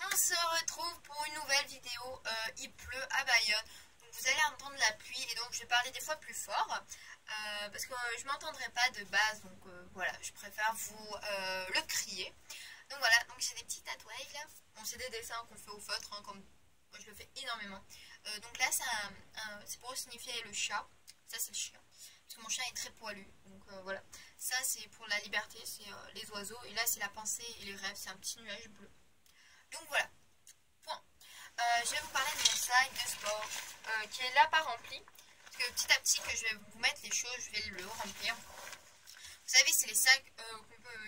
On se retrouve pour une nouvelle vidéo. Il pleut à Bayonne, donc vous allez entendre la pluie et donc je vais parler des fois plus fort parce que je m'entendrai pas de base, donc voilà, je préfère vous le crier. Donc voilà, donc j'ai des petits tatouages là. Bon, c'est des dessins qu'on fait au feutre, hein, comme moi je le fais énormément. Donc là c'est pour signifier le chat. Ça c'est le chien, parce que mon chat est très poilu. Donc voilà, ça c'est pour la liberté, c'est les oiseaux. Et là c'est la pensée et les rêves, c'est un petit nuage bleu. Donc voilà, point. Je vais vous parler de mon sac de sport qui est là pas rempli. Parce que petit à petit que je vais vous mettre les choses, je vais le remplir. Vous savez, c'est les sacs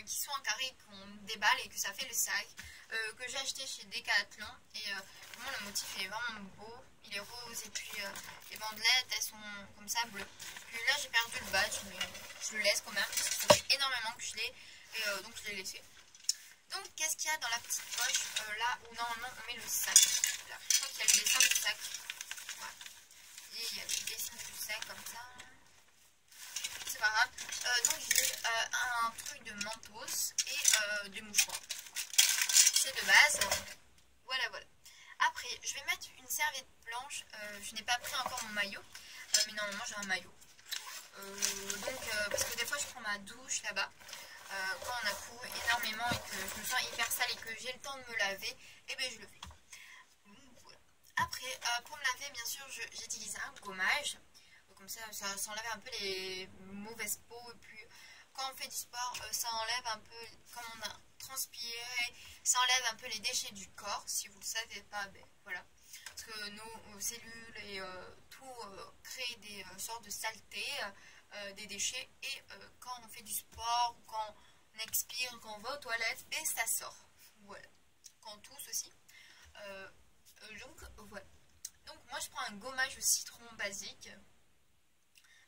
qui sont en carré, qu'on déballe et que ça fait le sac. Que j'ai acheté chez Decathlon. Et vraiment le motif est vraiment beau. Il est rose et puis les bandelettes elles sont comme ça bleues. Puis là j'ai perdu le badge mais je le laisse quand même parce que ça fait énormément que je l'ai. Et donc je l'ai laissé. Donc qu'est-ce qu'il y a dans la petite poche là où normalement on met le sac. Là, je crois qu'il y a le dessin du sac. Voilà. Et il y a le dessin du sac comme ça. C'est pas grave. Donc j'ai un truc de mentos et des mouchoirs. C'est de base. Voilà, voilà. Après, je vais mettre une serviette blanche. Je n'ai pas pris encore mon maillot. Mais normalement, j'ai un maillot. Parce que des fois, je prends ma douche là-bas. Quand on a couru énormément et que je me sens hyper sale et que j'ai le temps de me laver, et bien je le fais. Voilà. Après, pour me laver, bien sûr, j'utilise un gommage. Comme ça enlève un peu les mauvaises peaux. Et puis, quand on fait du sport, ça enlève un peu, quand on a transpiré, ça enlève un peu les déchets du corps. Si vous ne le savez pas, ben voilà. Parce que nos cellules et tout crée des sortes de saletés, des déchets. Et quand on fait du sport, ou quand on expire, quand on va aux toilettes, et ça sort. Voilà. Quand on tousse aussi. Donc voilà. Donc moi je prends un gommage au citron basique.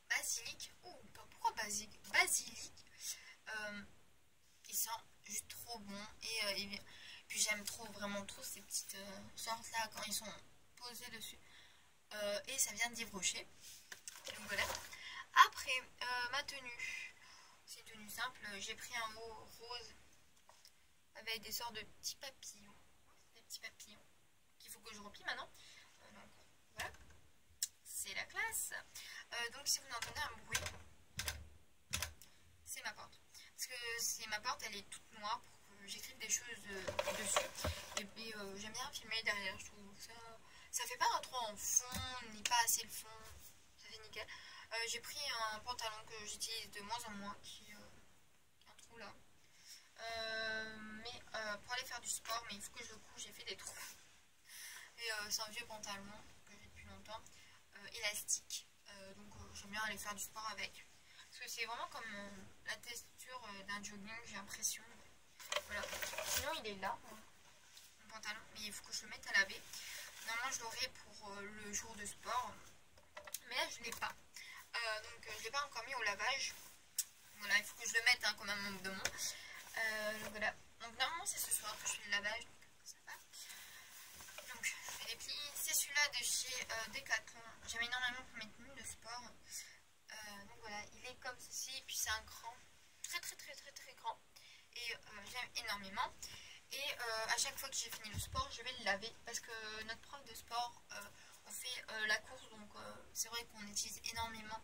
Basilic. Oh, pourquoi basique? Basilic. Il sent juste trop bon. Et puis j'aime trop, vraiment trop ces petites sortes là quand ils sont posés dessus. Et ça vient d'Yves Rocher. Donc voilà. Après, ma tenue. C'est une tenue simple. J'ai pris un haut rose avec des sortes de petits papillons. Des petits papillons qu'il faut que je replie maintenant. Donc voilà. C'est la classe. Donc si vous entendez un bruit, c'est ma porte. Parce que c'est ma porte, elle est toute noire pour que j'écrive des choses dessus. Et puis j'aime bien filmer derrière, je trouve ça. Ça fait pas trop en fond, ni pas assez le fond. Ça fait nickel. J'ai pris un pantalon que j'utilise de moins en moins, qui a un trou là. Pour aller faire du sport, mais il faut que je le couche, j'ai fait des trous. Et c'est un vieux pantalon que j'ai depuis longtemps, élastique. Donc j'aime bien aller faire du sport avec. Parce que c'est vraiment comme la texture d'un jogging, j'ai l'impression. Voilà. Sinon il est là, mon pantalon, mais il faut que je le mette à laver. Normalement je l'aurai pour le jour de sport. Mais là je ne l'ai pas. Donc je ne l'ai pas encore mis au lavage. Voilà, il faut que je le mette hein, comme un manque de mots. Donc voilà. Donc normalement c'est ce soir que je fais le lavage. Donc ça va. Donc je fais les plis. C'est celui-là de chez Decathlon. J'aime énormément pour mes tenues de sport. Donc voilà, il est comme ceci. Et puis c'est un grand. Très grand. Et j'aime énormément. Et à chaque fois que j'ai fini le sport, je vais le laver. Parce que notre prof de sport, on fait la course. Donc c'est vrai qu'on utilise énormément.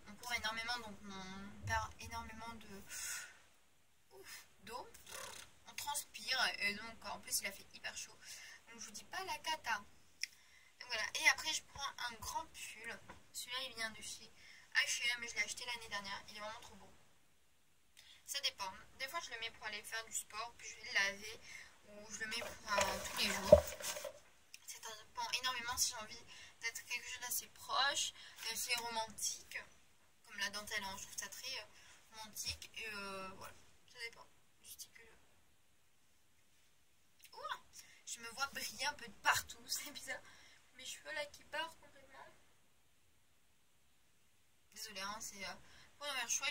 On court énormément. Donc on perd énormément d'eau. On transpire. Et donc en plus il a fait hyper chaud. Donc je vous dis pas la cata. Donc voilà. Et après je prends un grand pull. Celui-là il vient de chez H&M. Je l'ai acheté l'année dernière. Il est vraiment trop beau. Ça dépend. Des fois je le mets pour aller faire du sport. Puis je vais le laver. Ou je le mets pour tous les jours. Ça dépend énormément si j'ai envie d'être quelque chose d'assez proche. D'assez romantique. Comme la dentelle. Hein. Je trouve ça très romantique. Et voilà. Ça dépend du style. Ouah, je me vois briller un peu de partout. C'est bizarre. Mes cheveux là qui partent complètement. Désolée, hein, c'est première fois,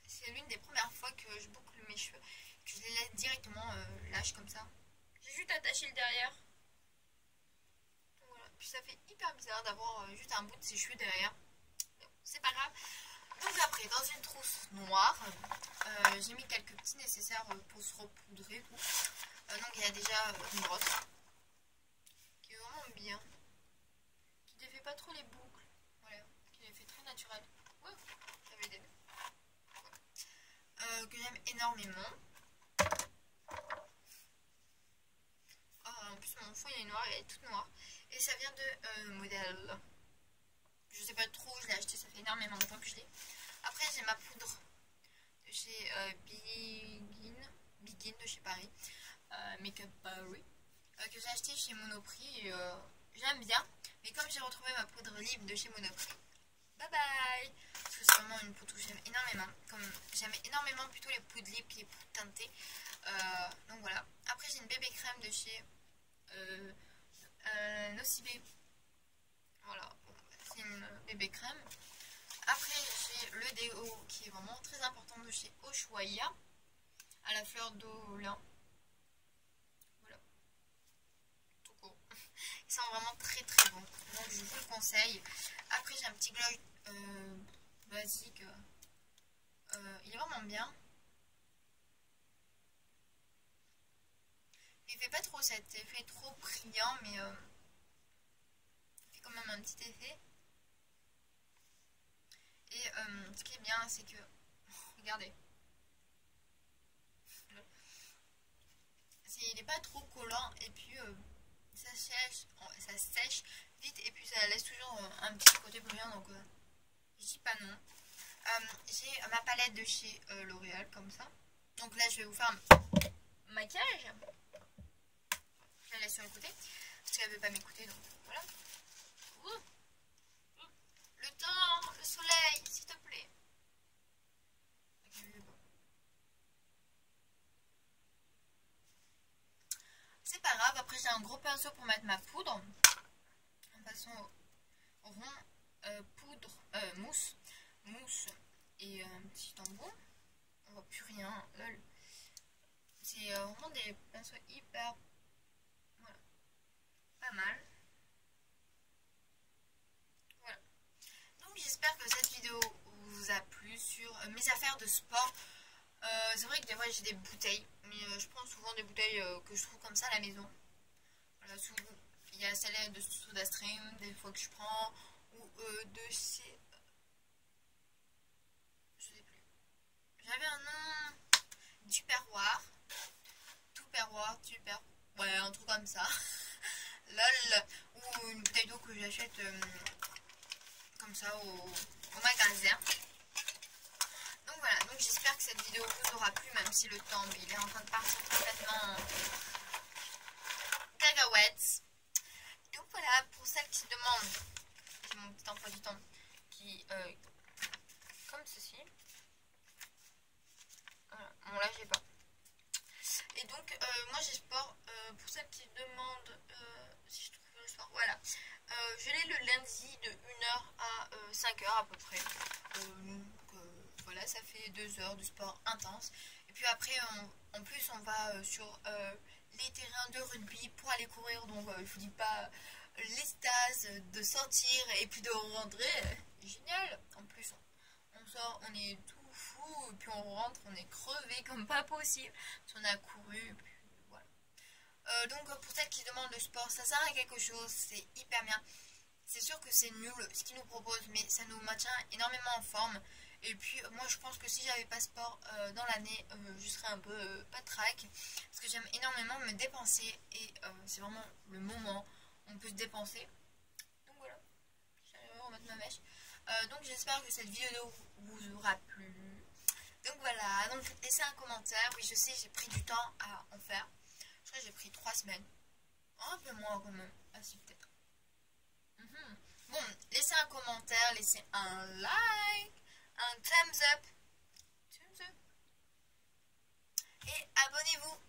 c'est l'une des premières fois que je boucle mes cheveux, que je les laisse directement lâches comme ça. J'ai juste attaché le derrière. Voilà. Puis ça fait hyper bizarre d'avoir juste un bout de ses cheveux derrière. C'est pas grave. Donc après, dans une trousse noire, j'ai mis quelques petits nécessaires pour se repoudrer. Donc il y a déjà une brosse qui est vraiment bien, qui ne défait pas trop les boucles, voilà, qui les fait très naturel. Ouais, j'avais des que j'aime énormément. En plus mon fond il est noir, il est toute noire. Et ça vient de Modèle. Je sais pas trop, je l'ai acheté, ça fait énormément de temps que je l'ai. Après j'ai ma poudre de chez Begin de chez Paris. Make-up Paris. Que j'ai acheté chez Monoprix. J'aime bien. Mais comme j'ai retrouvé ma poudre libre de chez Monoprix. Bye bye. Parce que c'est vraiment une poudre que j'aime énormément. Comme j'aime énormément plutôt les poudres libres que les poudres teintées. Donc voilà. Après j'ai une bébé crème de chez Nocibé. Voilà. C'est une bébé crème. Après j'ai le déo qui est vraiment très important de chez Ushuaïa. À la fleur d'eau là. Voilà. Tout court. Ils sont vraiment très très bons. Donc je vous le conseille. Après j'ai un petit gloss basique. Il est vraiment bien. Il fait pas trop cet effet trop brillant, mais il fait quand même un petit effet. Et ce qui est bien, c'est que, regardez, il n'est pas trop collant et puis ça sèche vite et puis ça laisse toujours un petit côté brillant, donc je dis pas non. J'ai ma palette de chez L'Oréal comme ça. Donc là je vais vous faire un maquillage. Je la laisse sur le côté parce qu'elle ne veut pas m'écouter, donc voilà. Le temps, le soleil, s'il te plaît. C'est pas grave, après j'ai un gros pinceau pour mettre ma poudre. En passant au rond, poudre, mousse et un petit tampon. On voit plus rien, lol. C'est vraiment des pinceaux hyper, voilà, pas mal. Voilà. Donc j'espère que cette vidéo vous a plu sur mes affaires de sport. C'est vrai que des fois j'ai des bouteilles, mais je prends souvent des bouteilles que je trouve comme ça à la maison. Voilà, il y a celle de SodaStream, des fois que je prends, ou de chez... Je sais plus. J'avais un nom... Tupperware. Ouais, un truc comme ça. Lol. Ou une bouteille d'eau que j'achète comme ça au magasin. Donc voilà, donc j'espère que cette vidéo vous aura plu, même si le temps il est en train de partir complètement cacahuètes. Donc voilà, pour celles qui se demandent, j'ai mon petit emploi du temps qui comme ceci. Voilà, bon là j'ai pas. Et donc moi j'ai sport, pour celles qui se demandent si je trouve le sport, voilà. Je l'ai le lundi de 1h à 5h à peu près. Voilà, ça fait 2 heures de sport intense. Et puis après, en plus, on va sur les terrains de rugby pour aller courir. Donc, je vous dis pas l'extase de sortir et puis de rentrer. Génial. En plus, on sort, on est tout fou. Et puis on rentre, on est crevé comme pas possible. Si on a couru, et puis voilà. Donc, pour celles qui demandent le sport, ça sert à quelque chose. C'est hyper bien. C'est sûr que c'est nul ce qu'ils nous proposent, mais ça nous maintient énormément en forme. Et puis moi je pense que si j'avais pas sport dans l'année, je serais un peu patraque. Parce que j'aime énormément me dépenser. Et c'est vraiment le moment où on peut se dépenser. Donc voilà, j'allais remettre ma mèche. Donc j'espère que cette vidéo vous aura plu. Donc voilà, donc laissez un commentaire. Oui je sais, j'ai pris du temps à en faire. Je crois que j'ai pris 3 semaines. Un peu moins quand même. Ah si peut-être. Bon, laissez un commentaire, laissez un like, un thumbs up, et abonnez-vous.